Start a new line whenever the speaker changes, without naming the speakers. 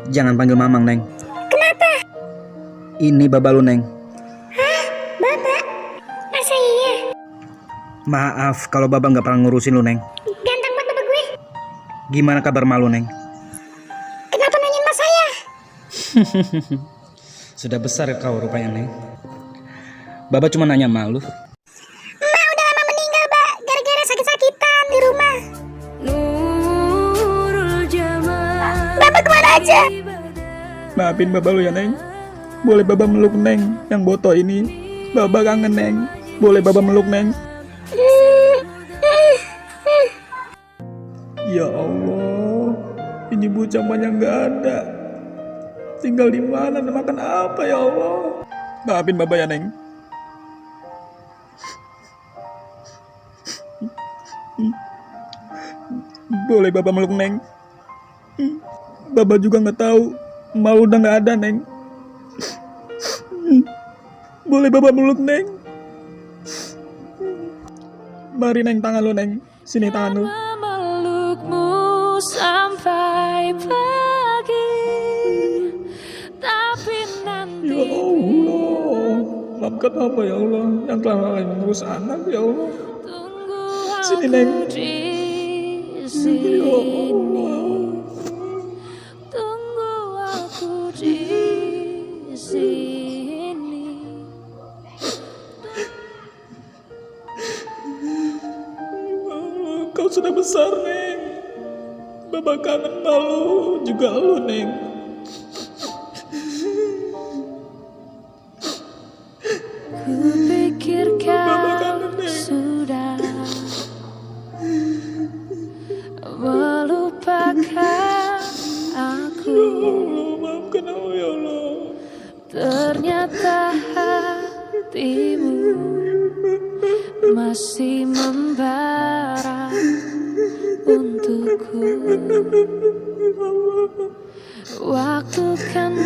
Jangan panggil Mamang, Neng.
Kenapa?
Ini Baba lu, Neng.
Hah? Baba? Masa iya?
Maaf kalau Baba nggak pernah ngurusin lu, Neng.
Ganteng banget Baba gue.
Gimana kabar malu, Neng?
Kenapa nanyain mas saya?
Sudah besar kau rupanya, Neng. Baba cuma nanya malu.
Emak udah lama meninggal, Mbak. Gara-gara sakit-sakitan di rumah. Baba kemana aja?
Maafin Baba lu ya, Neng. Boleh Baba meluk, Neng, yang boto ini. Baba kangen, Neng. Boleh Baba meluk, Neng. Ya Allah, ini bocah banyak nggak ada. Tinggal di mana dan makan apa ya Allah? Maafin Baba ya, Neng. Boleh Baba meluk, Neng. Baba juga nggak tahu, malu udah nggak ada, Neng. Boleh Baba meluk, Neng. Mari, Neng, tangan lu, Neng. Sini tangan lu.
Melukmu sampai pagi, tapi nanti.
Ya Allah, maafkan apa ya Allah yang telah lalai mengurus anak ya Allah. Sini, Neng. Ya Allah.
Tunggu aku di sini.
Kau sudah besar, Neng. Baba kangen malu juga lu, Neng.
Kupikir
Baba
kau
kangen, Neng.
sudah melupakan aku.
Ya Allah, maafkan aku ya Allah.
Ternyata hatimu masih membara untukku. Waktu kan